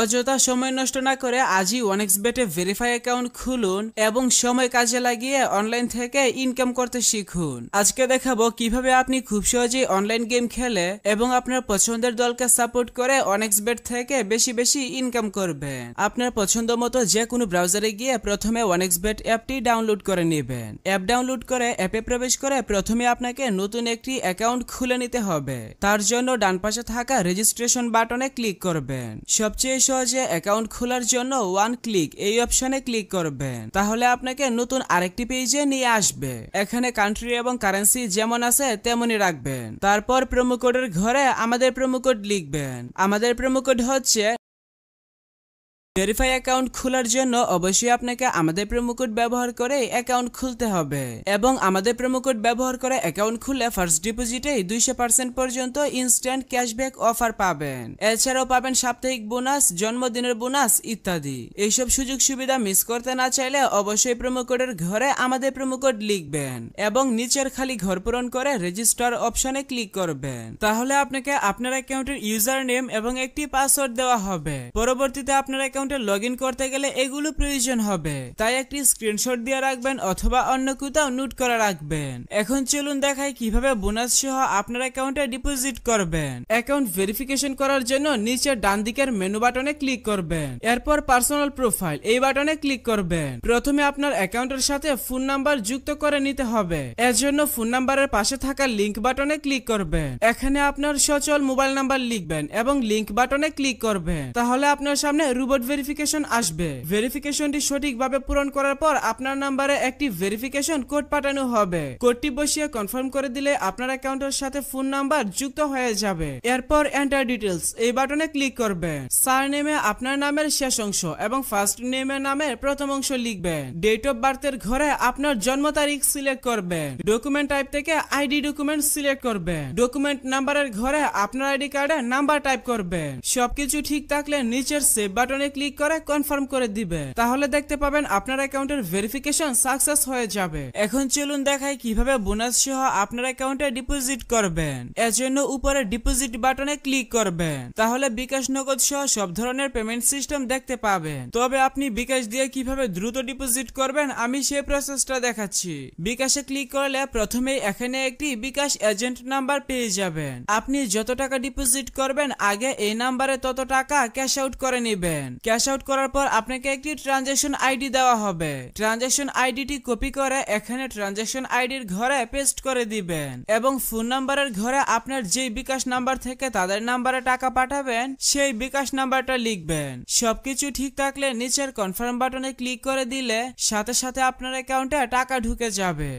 অযথা সময় নষ্ট না করে আজই ওয়ানএক্সবেটে ভেরিফাই অ্যাকাউন্ট খুলুন এবং সময় কাজে লাগিয়ে অনলাইন থেকে ইনকাম করতে শিখুন। আজকে দেখাবো কিভাবে আপনি খুব সহজেই অনলাইন গেম খেলে এবং আপনার পছন্দের দলকে সাপোর্ট করে ওয়ানএক্সবেট থেকে বেশি বেশি ইনকাম করবেন। আপনার পছন্দ মতো যে কোনো ব্রাউজারে গিয়ে প্রথমে ওয়ানএক্সবেট অ্যাপটি ডাউনলোড করে নেবেন। অ্যাপ ডাউনলোড করে অ্যাপে প্রবেশ করে প্রথমে আপনাকে নতুন একটি অ্যাকাউন্ট খুলে নিতে হবে। তার জন্য ডান পাশে থাকা রেজিস্ট্রেশন বাটনে ক্লিক করবেন। সবচেয়ে সহজে অ্যাকাউন্ট খোলার জন্য ওয়ান ক্লিক এই অপশনে ক্লিক করবেন। তাহলে আপনাকে নতুন আরেকটি পেজে নিয়ে আসবে। এখানে কান্ট্রি এবং কারেন্সি যেমন আছে তেমনই রাখবেন। তারপর প্রোমো কোডের ঘরে আমাদের প্রোমো কোড লিখবেন। আমাদের প্রোমো কোড হচ্ছে ভেরিফাই অ্যাকাউন্ট খোলার জন্য অবশ্যই আপনাকে আমাদের প্রোমো কোড ব্যবহার করে অ্যাকাউন্ট খুলতে হবে এবং আমাদের প্রোমো কোড ব্যবহার করে অ্যাকাউন্ট খুললে ফার্স্ট ডিপোজিটে 200% পর্যন্ত ইনস্ট্যান্ট ক্যাশব্যাক অফার পাবেন। এছাড়াও পাবেন সাপ্তাহিক বোনাস, জন্মদিনের বোনাস ইত্যাদি। এইসব সুযোগ সুবিধা মিস করতে না চাইলে অবশ্যই প্রোমো কোডের ঘরে আমাদের প্রোমো কোড লিখবেন এবং নিচের খালি ঘর পূরণ করে রেজিস্টার অপশনে ক্লিক করবেন। তাহলে আপনাকে আপনার অ্যাকাউন্টের ইউজার নেম এবং একটি পাসওয়ার্ড দেওয়া হবে। পরবর্তীতে আপনার অ্যাকাউন্টে লগইন করতে গেলে এগুলো প্রয়োজন হবে, তাই একটি স্ক্রিনশট দিয়ে রাখবেন অথবা অন্য কোথাও নোট করে রাখবেন। এখন চলুন দেখাই কিভাবে বোনাস সহ আপনার অ্যাকাউন্টে ডিপোজিট করবেন। অ্যাকাউন্ট ভেরিফিকেশন করার জন্য নিচে ডান দিকের মেনু বাটনে ক্লিক করবেন। এরপর পার্সোনাল প্রোফাইল এই বাটনে ক্লিক করবেন। প্রথমে আপনার অ্যাকাউন্টের সাথে ফোন নাম্বার যুক্ত করে নিতে হবে। এর জন্য ফোন নাম্বারের পাশে থাকা লিংক বাটনে ক্লিক করবেন। এখানে আপনার সচল মোবাইল নাম্বার লিখবেন এবং লিংক বাটনে ক্লিক করবেন। তাহলে আপনার সামনে রোবট ভেরিফিকেশন আসবে। ভেরিফিকেশনটি সঠিকভাবে পূরণ করার পর আপনার নাম্বারে একটি ভেরিফিকেশন কোড পাঠানো হবে। কোডটি বসিয়ে কনফার্ম করে দিলে আপনার অ্যাকাউন্টের সাথে ফোন নাম্বার যুক্ত হয়ে যাবে। এরপর এন্টার ডিটেইলস এই বাটনে ক্লিক করবেন। সারনেমে আপনার নামের শেষ অংশ এবং ফার্স্ট নেমের নামের প্রথম অংশ লিখবেন। ডেট অফ বার্থের ঘরে আপনার জন্ম তারিখ সিলেক্ট করবেন। ডকুমেন্ট টাইপ থেকে আইডি ডকুমেন্ট সিলেক্ট করবেন। ডকুমেন্ট নাম্বারের ঘরে আপনার আইডি কার্ডের নাম্বার টাইপ করবেন। সবকিছু ঠিক থাকলে নিচের সেভ বাটনে ক্লিক করে কনফার্ম করে দিবে। তাহলে দেখতে পাবেন আপনার অ্যাকাউন্টের ভেরিফিকেশন সাকসেস হয়ে যাবে। এখন চলুন দেখাই কিভাবে বোনাস সহ আপনার অ্যাকাউন্টে ডিপোজিট করবেন। এর জন্য উপরে ডিপোজিট বাটনে ক্লিক করবেন। তাহলে বিকাশ, নগদ সহ সব ধরনের পেমেন্ট সিস্টেম দেখতে পাবেন। তবে আপনি বিকাশ দিয়ে কিভাবে দ্রুত ডিপোজিট করবেন আমি সেই প্রসেসটা দেখাচ্ছি। বিকাশে ক্লিক করলে প্রথমেই এখানে একটি বিকাশ এজেন্ট নাম্বার পেয়ে যাবেন। আপনি যত টাকা ডিপোজিট করবেন আগে এই নাম্বারে তত টাকা ক্যাশ আউট করে নেবেন। ক্যাশ আউট করার পর আপনাকে একটি ট্রানজাকশন আইডি দেওয়া হবে। ট্রানজাকশন আইডিটি কপি করে এখানে ট্রানজাকশন আইডির ঘরে পেস্ট করে দিবেন এবং ফোন নাম্বারের ঘরে আপনার যেই বিকাশ নাম্বার থেকে তাদের নাম্বারে টাকা পাঠাবেন সেই বিকাশ নাম্বারটা লিখবেন। সবকিছু ঠিক থাকলে নিচের কনফার্ম বাটনে ক্লিক করে দিলে সাথে সাথে আপনার অ্যাকাউন্টে টাকা ঢুকে যাবে।